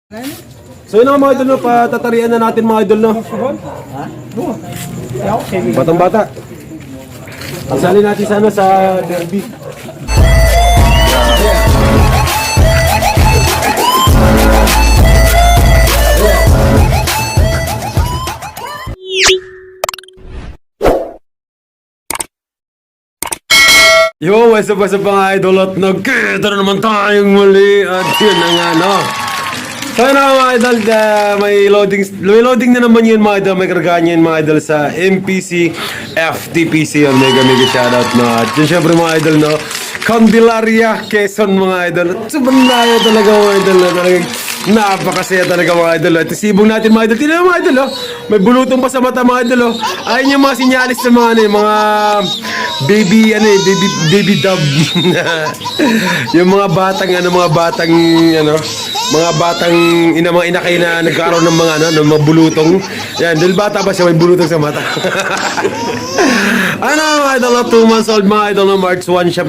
So yun nga mga idol, no, patatarian na natin mga idol, no? Batang bata. Pasali natin sa ano, sa derby. Yo, what's up mga idol at nagkita na naman tayong muli at yun na nga, no? So yun na mga idol, may loading na naman yun mga idol, may kargaan yun mga idol sa MPC FTPC yun, mega shoutout no. At yun syempre mga idol, no, Candelaria, Quezon mga idol. Sobrang layo talaga mga idol, no? Talagang napakasaya talaga mga idol. At sibong natin mga idol, tingnan mga idol, no? May bulutong pa sa mata mga idol, no? Ayun yung mga sinyalis sa mga ano, mga baby dub. Yung mga batang mga inakay na nagkaroon ng mga ng mga bulutong. Yan, dahil bata pa siya, may bulutong sa mata. Ano mga idol, 2 months old mga idol, no? March 1 siya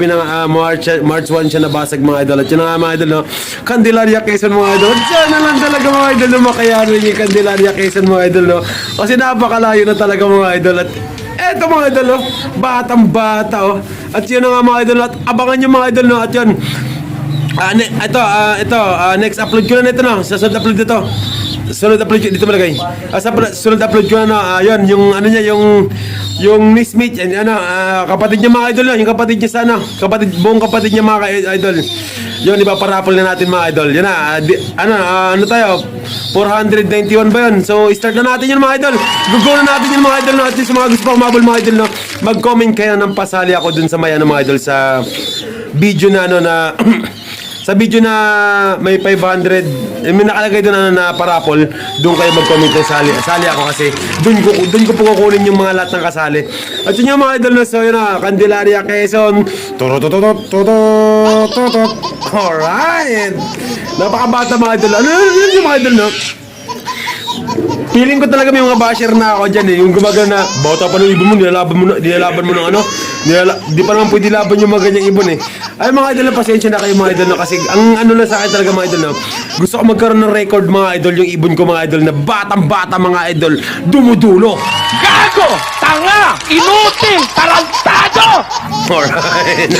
March 1 siya nabasag mga idol. At yun nga mga idol, no? Candelaria, Quezon mga idol. Sana lang talaga mga idol, no? Makayanin yung Candelaria, Quezon mga idol, no? Kasi napakalayo na talaga mga idol. At eto mga idol, no? Batang bata, oh. At yun nga mga idol, at abangan nyo mga idol, no? At yun, next upload ko na nito, no? Sa sunod upload dito. Sunod upload dito malagay. Sunod upload ko na, yun, yung ano niya, yung Miss Mitch, kapatid niya mga idol, no? Yung kapatid niya sana, buong kapatid niya mga idol. Yun, ipaparapol na natin mga idol. Yun na, ano tayo? 491 ba yun? So, start na natin yun mga idol. Gugo na natin yun mga idol, no? At yung sa mga gusto pang mabol mga idol, no? Mag-comment kayo ng pasali ako dun sa mga idol sa video na na sa video na may 500, may nakalagay doon na parapol, doon kayo mag-comment ng sali ako kasi doon ko po kukunin yung mga lahat ng kasali. At yun yung mga idol na, so yun na, Candelaria, Quezon. Alright! Napakabata mga idol. Ano yung mga idol, no? Feeling ko talaga may mga basher na ako dyan, yung gumagano na bata pa ng ibon mo, nilalaban mo ng ano, di pa naman pwede laban yung mga ganyang ibon eh. Ay mga idol, pasensya na kayo mga idol, no? Kasi ang ano na sa akin talaga mga idol, no? Gusto ko magkaroon ng record mga idol, yung ibon ko mga idol na batang-bata mga idol, dumudulo. Gago! Tanga! Inutil! Tarantado! Alright.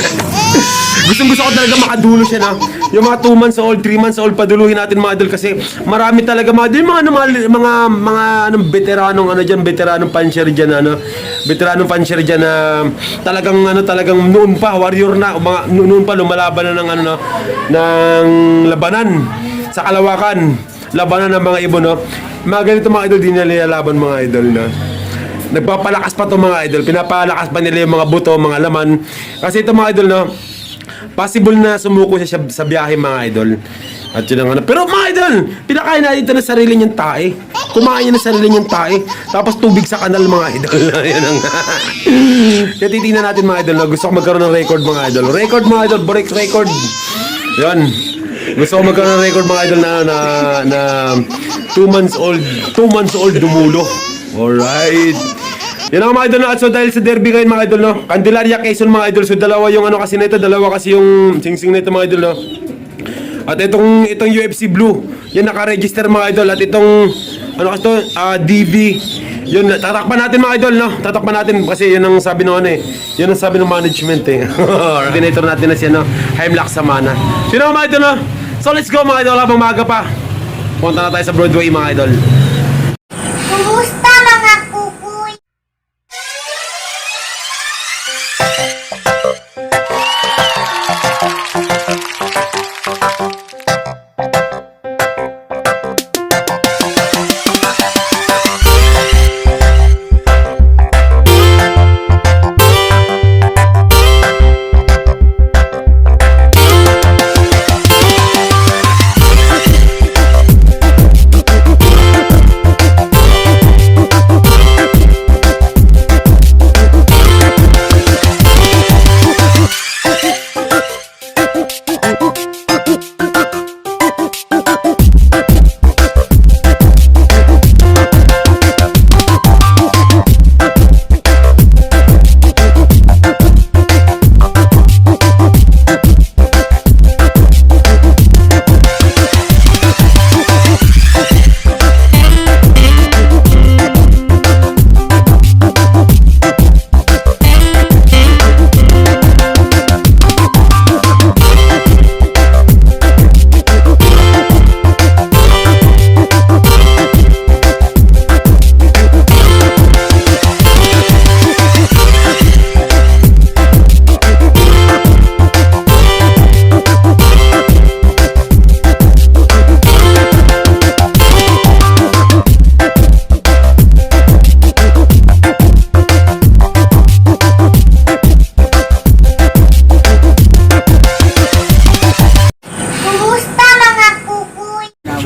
Gusto ko talaga makadulo siya na. Yung mga 2 months old, 3 months old, paduluhin natin mga idol kasi marami talaga mga idol. Yung mga veteranong puncher dyan na talagang noon pa, warrior na, noon pa lumalaban na ng labanan sa kalawakan. Labanan ng mga ibon, no? Mga ganito mga idol, di nilalaban mga idol, no? Nagpapalakas pa to mga idol, pinapalakas pa nila yung mga buto, mga laman. Kasi ito mga idol, no? Possible na sumuko siya sa biyahe mga idol. At yun ang ano. Pero mga idol, pinakain na ito ng sarili niyang tae. Kumain niya ng sarili niyang tae. Tapos tubig sa kanal mga idol. Yan ang kaya titignan natin mga idol, no? Gusto ko magkaroon ng record mga idol. Record mga idol, break record. Yan. Gusto ko magkaroon ng record mga idol na 2 months old dumulo. Alright. Yan ang mga idol, no? At so dahil sa derby ngayon mga idol, no? Candelaria, Quezon mga idol. So dalawa yung ano kasi na ito, dalawa kasi yung sing-sing na ito mga idol, no? At itong UFC Blue, yan naka-register mga idol. At itong ano kasi to, DV, yun, tatakpan natin mga idol, no? Tatakpan natin kasi yun ang sabi ng ano eh. Yun ang sabi ng management eh. Coordinator natin na siya, no? Hemlock Samana. Sino mga idol, no? So let's go mga idol, habang maaga pa. Punta na tayo sa Broadway mga idol. Kumusta mga kukuy?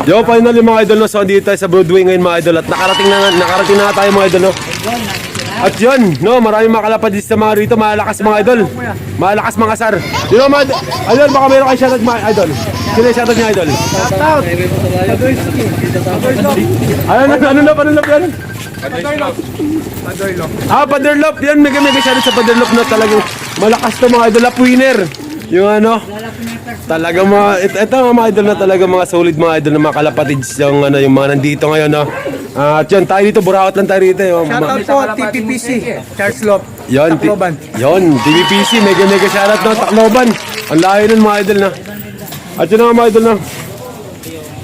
Yo, finally mga idol, no? So, andito tayo sa Broadway ngayon mga idol. At nakarating na nga tayo mga idol, no? At yun, no? Maraming mga kalapadis sa mga rito. Malakas mga idol. Malakas mga sar. You know, mga idol, baka meron kayo shoutout mga idol. Sino yung shoutout niya idol? Shoutout! Paderlop yan? Paderlop. Yan, mega shoutout sa Paderlop na talagang malakas to mga idol. Lap winner. Yung ano, talagang ito mga idol na talagang mga solid mga idol na mga kalapatids yung ano yung mga nandito ngayon, no. At yun, tayo dito burawat lang tayo rito. Shoutout po TPPC, Charles Lop, Yon, Tacloban. yon, TVPC, mega shoutout no, Tacloban. Ang layo nun mga idol na. At yun mga idol na.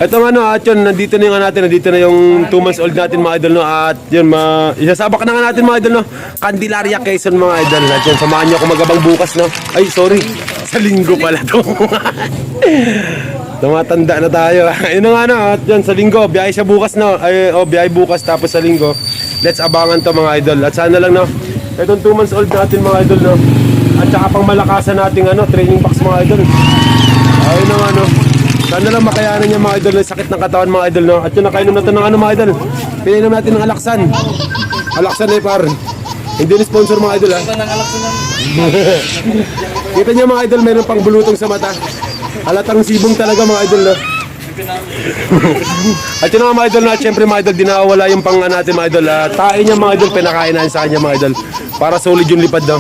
Ito nga no, at yun, nandito na yung natin, nandito na yung 2 months old natin mga idol no. At yun, isasabak na nga natin mga idol no. Candelaria, Quezon mga idol. At yun, samahan nyo ako magabang bukas no. Ay, sorry, sa linggo pala to. Tumatanda na tayo. Yun na nga no, at yun, sa linggo, biyahe siya bukas no. Ay, biyahe bukas tapos sa linggo. Let's abangan to mga idol. At sana lang no, itong 2 months old natin mga idol no. At saka pang malakasan nating ano, training box mga idol. Ayun na nga no. Sana lang makayanan niya mga idol, sakit ng katawan mga idol no. At yun, nakainom na ito ng ano mga idol. Pinainom natin ng alaksan. Alaksan eh par. Hindi ni sponsor mga idol ha. Kita niyo mga idol, mayroon pang bulutong sa mata. Halatang sibong talaga mga idol no. At yun mga idol na, syempre mga idol, dinawala yung pang natin mga idol. Tain niya mga idol, pinakain natin sa kanya mga idol. Para solid yung lipad no.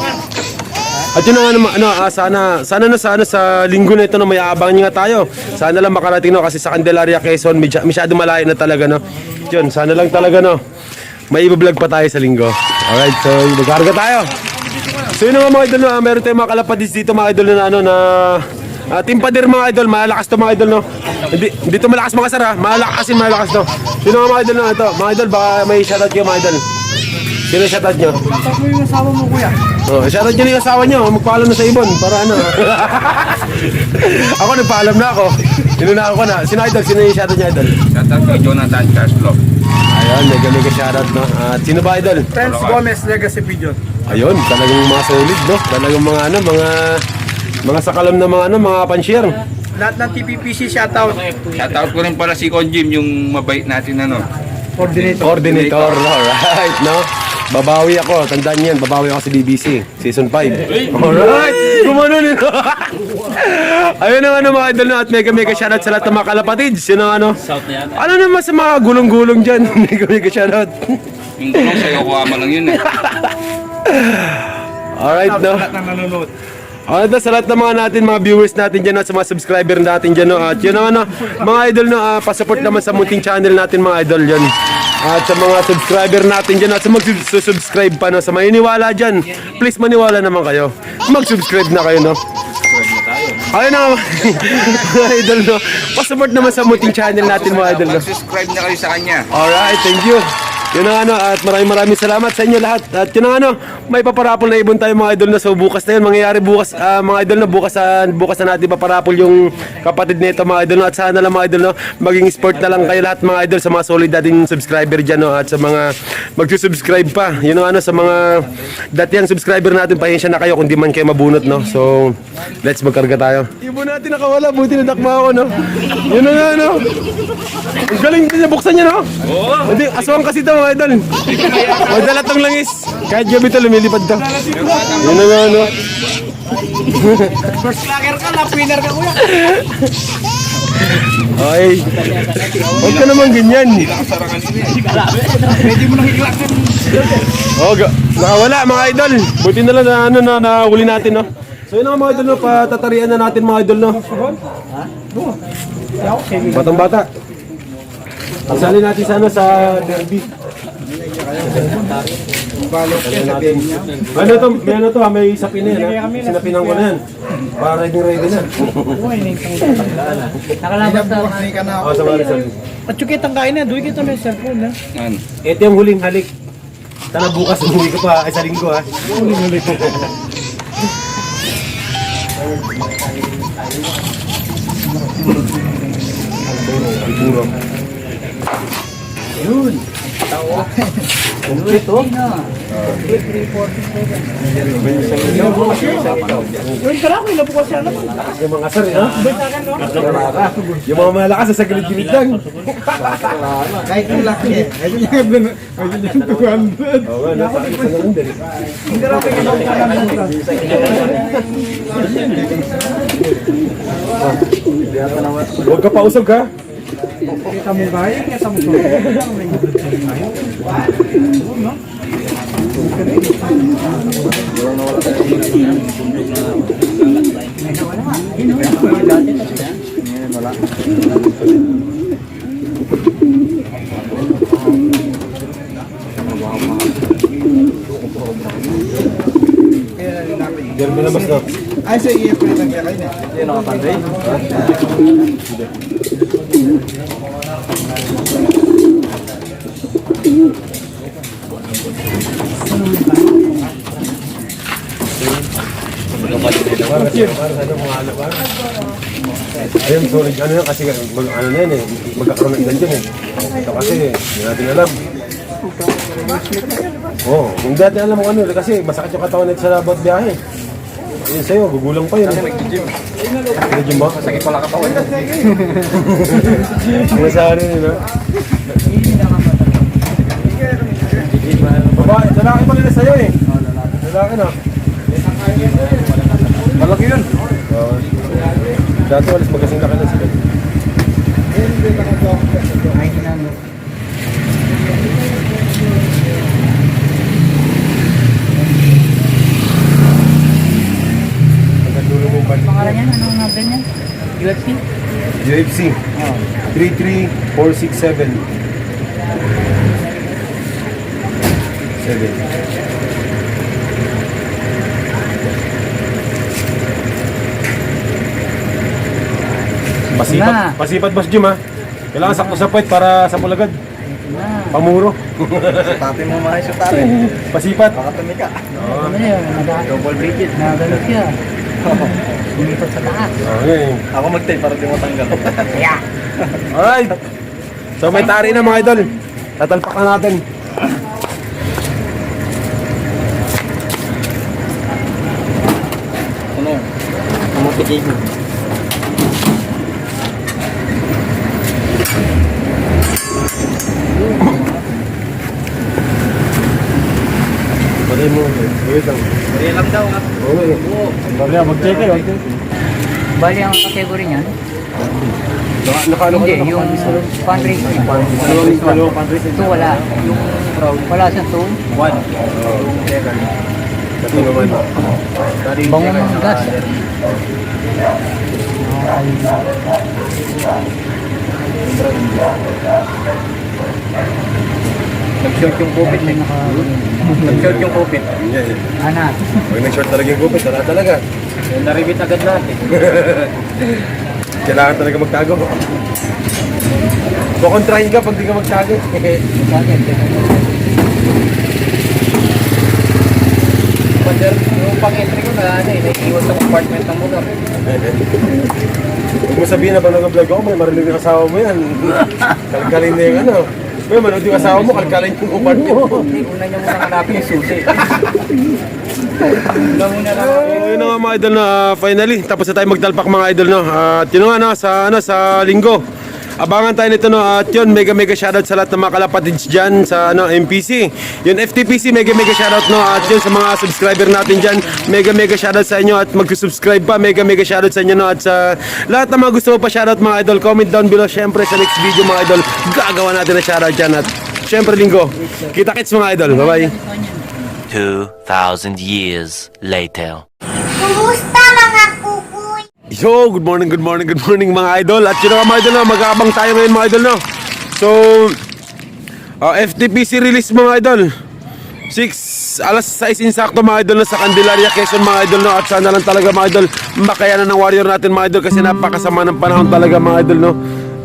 At yun nga sana sa linggo na ito na may aabangan nga tayo. Sana lang makarating no, kasi sa Candelaria, Quezon, masyado malayo na talaga no. Yun, sana lang talaga no. May i-vlog pa tayo sa linggo. Alright, so magkarga tayo. So yun nga mga idol no, meron tayong mga kalapadis dito mga idol na ano na Team Pader mga idol, malakas to mga idol no. Hindi to malakas mga sar ha, malakas to. Yun nga mga idol no, ito. Mga idol, baka may shoutout kayo mga idol. Sino shoutout nyo? Shoutout mo yung asawa mo kuya. Oh, shoutout nyo na yung asawa nyo, magpaalam na sa ibon, para ano. Ako nagpaalam na ako. Inunahan ko na. Sino idol? Sino yung shoutout nyo idol? Shoutout kay Jonathan Charles Lop. Ayun, mega shoutout no. At sino ba idol? Friends Gomez, Legacy Pigeon. Ayun, talagang mga solid no. Talagang mga ano, mga sakalam na mga ano, mga pansier. Lahat ng TPPC shoutout. Shoutout ko rin pala si Conjim, yung mabait natin ano. Coordinator, alright, no? Babawi ako, tandaan yan, babawi ako sa BBC, Season 5. Alright, gumanon yun. Ayun ang ano mga idol na, at mega shoutout sa lahat ng mga kalapatids. Yun ang ano, ano naman sa mga gulong-gulong dyan, mega shoutout. Yung gulong sa'yo, kuwama lang yun eh. Alright, no? Lahat ng nanonood. Ito sa lahat ng mga natin, mga viewers natin dyan, sa mga subscriber natin dyan, no? At yun ang ano, mga idol, no? Pasupport naman sa munting channel natin, mga idol dyan. At sa mga subscriber natin dyan, at sa mag-subscribe pa, no? Sa maniniwala dyan, please maniwala naman kayo. Mag-subscribe na kayo, no? Ayun na mga idol, no? Pasupport naman sa munting channel natin, mga idol, no? Mag-subscribe na kayo sa kanya. Alright, thank you. Yun ang ano, at maraming salamat sa inyo lahat. At yun ang ano, may paparapol na ibon tayo mga idol na. So bukas na yun, mangyayari bukas, mga idol na, bukas na natin paparapol yung kapatid nito mga idol na. At sana lang mga idol na, maging sport na lang kayo lahat mga idol sa mga solid nating subscriber dyan, no? At sa mga magsusubscribe pa. Yun ang ano, sa mga datiang subscriber natin, pasensya na kayo kung di man kayo mabunot, no? So, let's magkarga tayo. Ibon natin nakawala, buti nadakma ako, no? Yun ang ano. Ang galing din buksan niya, no? Oo. Hindi, aswang kasi ito mga idol. Madala tong langis. Kahit gabi ito, lumilipad to. Yun na nga, no? First vlogger ka, lap winner ka kuya. Okay. Huwag ka naman ganyan. Pwede mo nang hiklakan. Oh, nakawala mga idol. Buti na lang na ano na nahuli natin, no? So yun na mga idol, no? Patatarian na natin mga idol, no? Batang bata. Pasali natin sana sa derby. Ano to? May ano to ha? May sapin na yan ha? Sinapinan ko na yan. Para ready na. Nakalabas na. O, sa mga result. Patsukit ang kain na, duwi kita na yung cellphone na. Yan. Ito yung huling halik. Sana bukas umuwi ka pa ay sa linggo ha. Huling. Yun. Uy, tara ko, ilo po ko siya naman. Yung mga sir, ha? Yung mga malakas sa gilid-gilid lang. Kahit yung laki eh. Kahit yung 200. Oo nga, nasa isa na lang din. Hindi raw kayo ilo ka naman. Huwag ka pausog, ha? Kita mo gaya, kita mo so. Diyan mo labas na. Ay, sa EF ko lang kaya kayo na. Yan ako panday. Ayun, sorry, ano yan kasi ano na yan eh, magkakaroon ng ilan dyan eh. Ito kasi, hindi natin alam. Oo, hindi natin alam kung ano kasi masakit yung katawan nito sa labot biyahe. Yun sa'yo, gugulang pa yun. Kasi nag-gym. Nag-gym ba? Masakit pala katawan. Ano sa ano yun, ha? Babae, lalaki pa nila sa'yo eh. Lalaki na. Malaki yun. Oo. Dati walis magkasing laki na sila. Pangalan niyan, ano nga ba niyan? UFC? UFC 33467 Na. Pasipat Boss Jim ha. Kailangan sakto sa puwet para sa mulagad. Pamuro. Tapin mo mga siya tayo. Pasipat. Baka tumika. Ano yun? Double braided. Nagano siya. Lumipat sa taas. Okay. Ako mag-tape para di mo tanggal. Kaya! Alright. So may tari na mga idol. Tatalpak na natin. Ano yun? Umutikig mo. Patay mo. Wait lang. Kaya lang daw ha. Okay. Bariya, mag-check kayo. Bali ang category niyan? Nakano Hindi, yung fundraising. Ito wala. Yung wala siyang two. Ito naman. Bangon gas. Nag-short yung COVID eh. Nag-short yung COVID. Ana. Pag nag-short talaga yung gupit, wala talaga. Naribit agad lahat eh. Kailangan talaga magtago. Kukontrahin ka pag di ka magtago. Pader, yung pang-entry ko na ano eh, naiiwan sa compartment ng motor. Huwag mo sabihin na ba nag-vlog ako, may marinig yung asawa mo yan. Kalkalin na yung ano. May manood yung asawa mo, kalkalin yung compartment mo. Hindi, una niya muna hanapin yung susi. Una muna lang. Yun na nga mga idol na finally, tapos na tayo magdalpak mga idol no. At yun nga no, sa linggo. Abangan tayo nito no, at yun mega shoutout sa lahat ng mga kalapatids dyan sa MPC. Yun FTPC mega shoutout no, at yun sa mga subscriber natin dyan, mega shoutout sa inyo at mag-subscribe pa, mega shoutout sa inyo no, at sa lahat ng mga gusto mo pa shoutout mga idol, comment down below syempre sa next video mga idol, gagawa natin na shoutout dyan at syempre linggo. Kita-kits mga idol, bye bye. 2,000 years later. Kumusta mga kukuy? Yo, good morning mga idol. At yun nga mga idol, no, mag-aabang tayo ngayon mga idol no. So, FTPC release mga idol. 6 insakto mga idol no, sa Candelaria, Quezon mga idol no. At sana lang talaga mga idol makayanan ng warrior natin mga idol kasi napakasama ng panahon talaga mga idol no.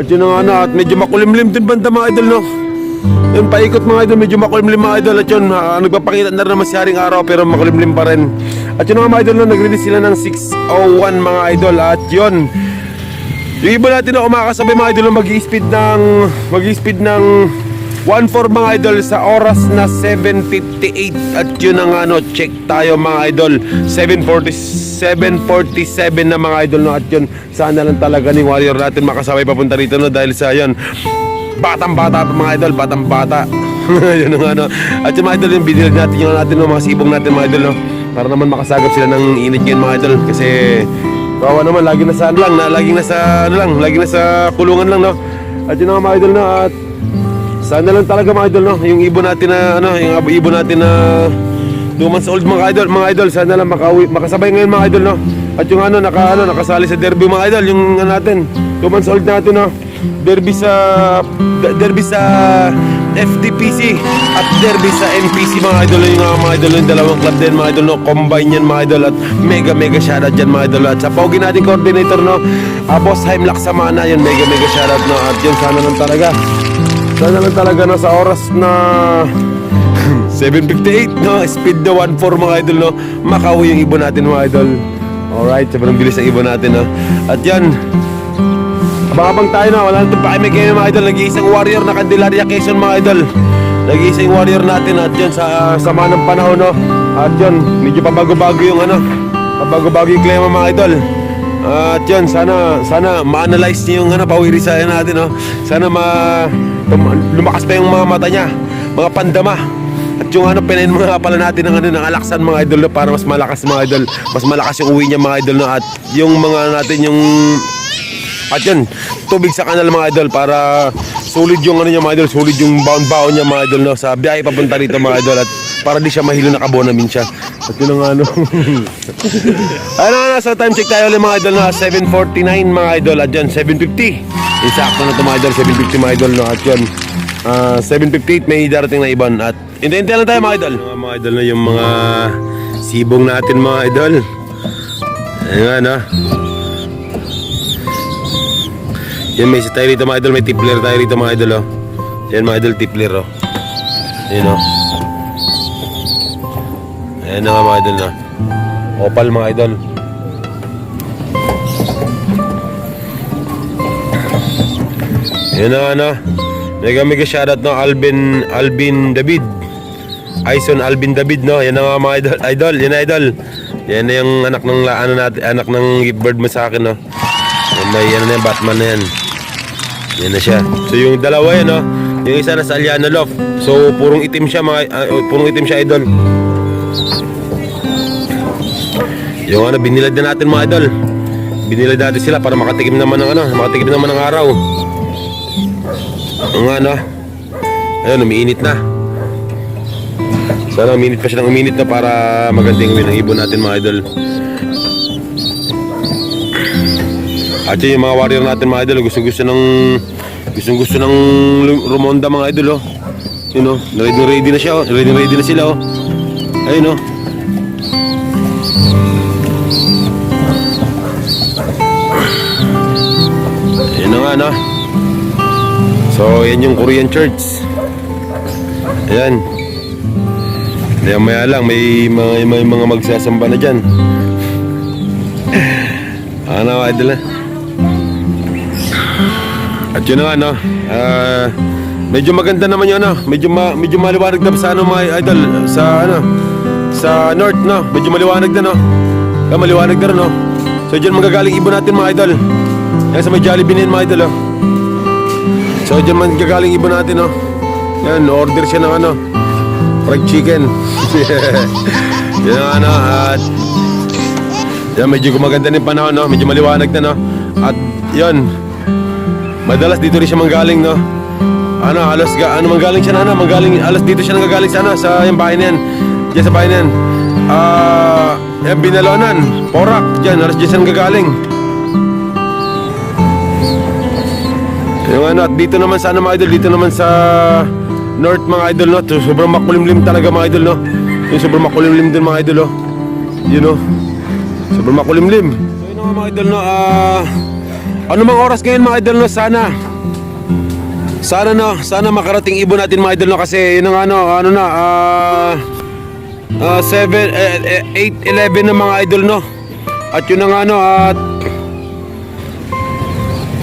At yun nga no, at medyo makulimlim din banda mga idol no. Yun, paikot mga idol, medyo makulimlim mga idol. At yun, nagpapakita na naman si Haring Araw pero makulimlim pa rin. At yun mga idol, no, nag-release sila ng 601 mga idol. At yun, yung iba natin na umakasabay mga idol, mag-i-speed ng 1-4 mga idol sa oras na 7:58. At yun ang ano, check tayo mga idol. 7:47 na mga idol, no? At yun, sana lang talaga ni Warrior natin makasabay papunta rito, no? Dahil sa yun, batang-bata pa mga idol, batang-bata. Yun ang ano. At yung mga idol, yung binili natin yung natin, no? Mga sibong natin mga idol, no? Para naman makasagap sila ng init ngayon mga idol. Kasi kawawa naman, lagi na sa ano lang, laging nasa kulungan lang, no? At yun ang mga idol, no? At sana lang talaga mga idol, no? Yung ibon natin na ano, yung ibon natin na 2 months old mga idol, sana lang makasabay ngayon mga idol, no? At yung ano, nakasali sa derby mga idol, yung ano natin, 2 months old natin, no? Derby sa FDPC at derby sa NPC mga idol, yung mga idol, yung dalawang club din mga idol, no? Combine yan mga idol, at mega shoutout dyan mga idol. At sa pogi natin coordinator, no? Boss Haim Laksamana, yun, mega shoutout, no? At yun, sana lang talaga na sa oras na 7:58, no? Speed na 1-4 mga idol, no? Makauwi yung ibon natin mga idol. Alright, sobrang bilis ng ibon natin, no? At yan, abang-abang tayo, no? Wala natin pakimig ngayon mga idol. Nag-iisang Warrior na Candelaria, Quezon mga idol. Nag-iisang Warrior natin. At yun, sa sama ng panahon, no? At yun, medyo pabago-bago yung ano, pabago-bago yung klima mga idol. At yun, sana ma-analyze niyo yung ano, pawirisayan natin, no? Sana lumakas pa yung mga mata niya, mga pandama. At yung ano, pinain mga pala natin ng ano, ng alaksan mga idol, no? Para mas malakas mga idol, mas malakas yung uwi niya mga idol, no? At yung mga natin yung, at yun, tubig sa kanal mga idol, para sulit yung ano niya mga idol, sulit yung baon niya mga idol, no? Sa biyahe papunta rito mga idol, at para di siya mahilo na kabonamin siya. At yun ang ano. Ano, so time check tayo ulit mga idol, no? 7:49 mga idol, at yun 7:50. Insakto na ito mga idol, 7:50 mga idol, no? At yun 7:58 may darating na ibon. At hintay-hintay lang tayo mga idol. Mga idol, no? Yung mga sibong natin mga idol. Ayun, no? Yan, may isa tayo rito mga idol, may tipler tayo rito mga idol, oh. Yan mga idol, tipler, oh. Yan, oh. Ayan na mga idol, no? Opal mga idol. Yan na, ano? Mega shoutout, no? Alvin David. Aison Alvin David, no? Yan na mga idol. Yan na idol. Yan na yung anak ng ano natin, anak ng gift bird mo sa akin, no? May yan na yung Batman na yan. Yan na siya. So yung dalawa yan, no? Yung isa na sa Aliana Loft. So purong itim siya idol. Yung ano, binilad na natin mga idol. Binilad natin sila para makatikim naman ng ano, makatikim naman ng araw. Ang ano, ayun, umiinit na. Sana umiinit pa siya ng umiinit na para magandang gawin ng ibon natin mga idol. At yun, yung mga warrior natin mga idol, gusto ng rumonda mga idol, oh. Yun, oh, ready na siya, oh. Ready na sila, oh. Ayun, oh. Ayun na nga, no? So, yan yung Korean church. Ayan. Maya lang, may mga magsasamba na dyan. Ano, idol, na? At yun na nga, no? Medyo maganda naman yun, no? Medyo maliwanag na sa ano mga idol, sa north, no? Medyo maliwanag na, no? Maliwanag na rin, no? So dyan magagaling ibon natin mga idol. Yan sa may Jollibee na yun mga idol, oh. So dyan magagaling ibon natin, no? Yan, order siya ng ano, fried chicken. Yan ang ano, at yan, medyo gumaganda na yung panahon, no? Medyo maliwanag na, no? At yun, madalas dito rin siya manggaling, no? Ano, manggaling siya na, alas dito siya nanggaling sa ano, sa yung bahay na yan. Diyan sa bahay na yan. Yan, Binalonan, Porac, diyan, alas dyan siya nanggagaling. Yung ano, at dito naman sa ano mga idol, dito naman sa north mga idol, no? Sobrang makulimlim talaga mga idol, no? Yung sobrang makulimlim din mga idol, oh. Yun, no? Sobrang makulimlim. So yun mga idol, no? Ano mang oras ngayon mga idol, no? Sana makarating ibon natin mga idol, no? Kasi yun ang 8:11 na mga idol, no? At yun ang at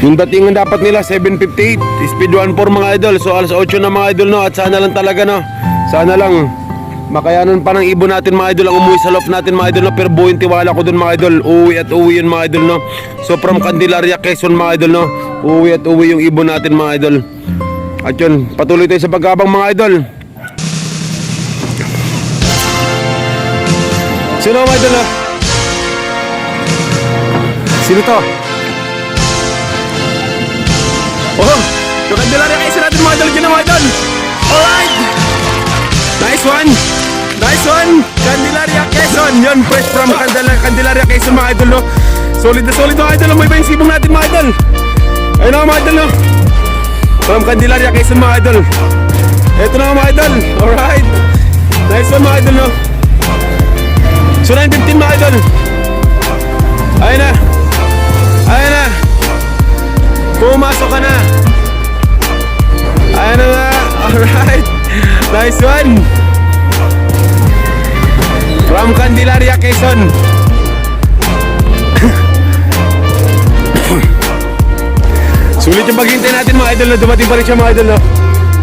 Yung datingan dapat nila 7:58, speed 1.4 mga idol. So alas 8 na mga idol, no. At sana lang talaga, no. Sana lang makayanan pa ng ibon natin mga idol ang umuwi sa loft natin mga idol, no. Pero buo yung tiwala ko dun mga idol. Uwi at uwi yun mga idol, no. So from Candelaria, Quezon mga idol, no. Uwi at uwi yung ibon natin mga idol. At yun, patuloy tayo sa pag-abang mga idol. Sino mga idol, no? Sino to? Oh, yung Candelaria kayo natin mga idol, dyan na mga idol. Alright, nice one. Nice one, Candelaria Quezon. Yun, fresh from Candelaria Quezon mga idol, no. Solid na solid mga idol, may iba yung sibong natin mga idol. Ayun na mga idol, no. From Candelaria Quezon mga idol. Ito na mga idol, alright. Nice one mga idol, no. So 9:15 mga idol. Ayun na. Ayun na. Pumasok ka na. Ayun na nga. Alright. Nice one. From Candelaria, Quezon. Sulit yung paghintay natin mga idol, no. Dumating pa rin siya mga idol, no.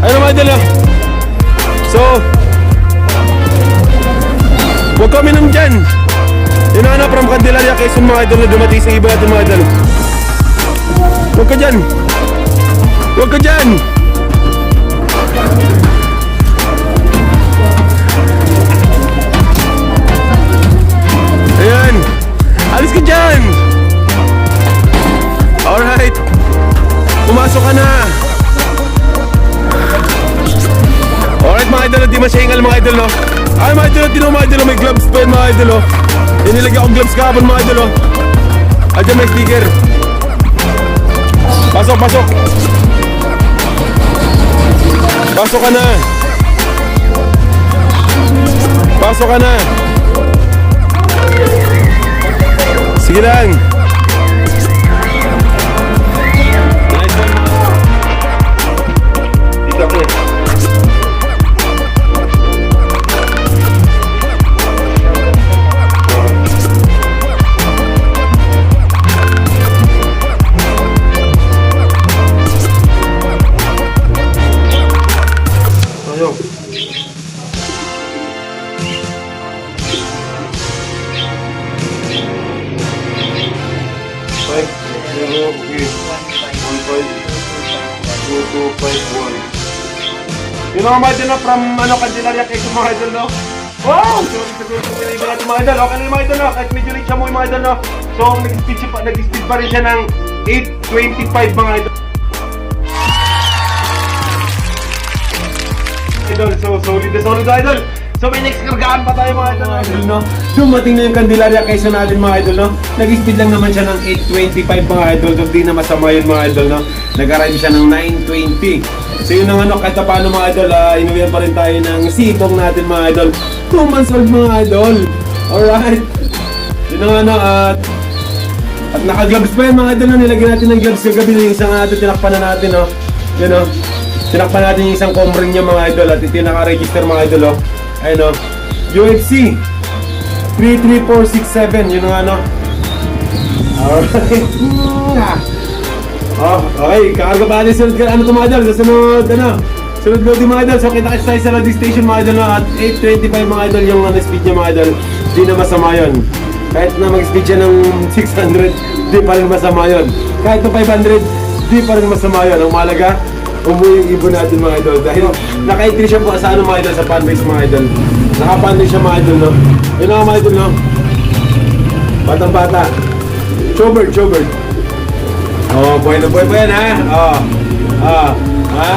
Ayun na mga idol, no. So huwag kami nang dyan. Yun na, from Candelaria, Quezon mga idol, na dumating sa iba natin mga idol. Huwag ka dyan. Huwag ka dyan. Ayan. Alis ka dyan. Alright. Pumasok ka na. Alright mga idol, di masyaingal mga idol, no. Ay mga idol, tino mga idol, may gloves pa yun mga idol, oh. Inilagay akong gloves kahapon mga idol, oh. Adyan may sticker. Pasok, pasok. Pasok ka na. Pasok ka na. Sige lang. Nice one. Dito ako eh. Yun mga mga idol, no, from Candelaria Quezon mga idol, no. Wow! So, ito natin mga idol. Okay na yung mga idol, no. Kahit medyo late siya mo yung mga idol, no. So, nag-speed pa rin siya ng 8:25 mga idol. So, solid na solid idol. So, may next kargaan pa tayo mga idol, no. Dumating na yung Candelaria Quezon natin mga idol, no. Nag-speed lang naman siya ng 8:25 mga idol. So, di na masama yun mga idol, no. Nag-arrive siya ng 9:20. So yun ang ano, kahit na paano mga idol, inuwihan pa rin tayo ng sitong natin mga idol. 2 months old mga idol. Alright. Yun ang ano, at naka-gloves pa yan mga idol, no? Nilagyan natin ng gloves kagabi na yung isang natin, tinakpan na natin, no? Yun, no? Tinakpan natin yung isang comring niya mga idol, at ito yung naka-register mga idol, no? Ayun, no? UFC 33467, yun ang ano. Alright. Oh, okay, kakarga pa natin sunod ka, ano ito mga idol, sa sunod, ano, sunod loading mga idol, so kita-kits tayo sa loading station mga idol, no? At 8:25 mga idol yung ano, speed niya mga idol, di na masama yun. Kahit na mag-speed siya ng 600, di pa rin masama yun. Kahit na 500, di pa rin masama yun. Ang mahalaga, umuwi yung ibon natin mga idol, dahil naka-entry siya po sa ano mga idol, sa fanbase mga idol. Naka-fan siya mga idol, no? Yun ang mga idol, no? Batang-bata. Showbird, showbird. Oh, buhay na buhay pa yan, ha? Ha?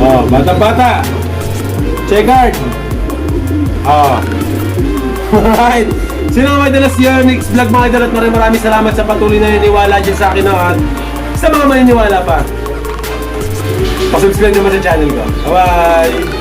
Oh, bata-bata. Checkered. Alright. Sino mga idol, yung next vlog mga idol, at maraming salamat sa patuloy na naniwala dyan sa akin, no? At sa mga maniniwala pa, pasubscribe naman sa channel ko. Bye-bye!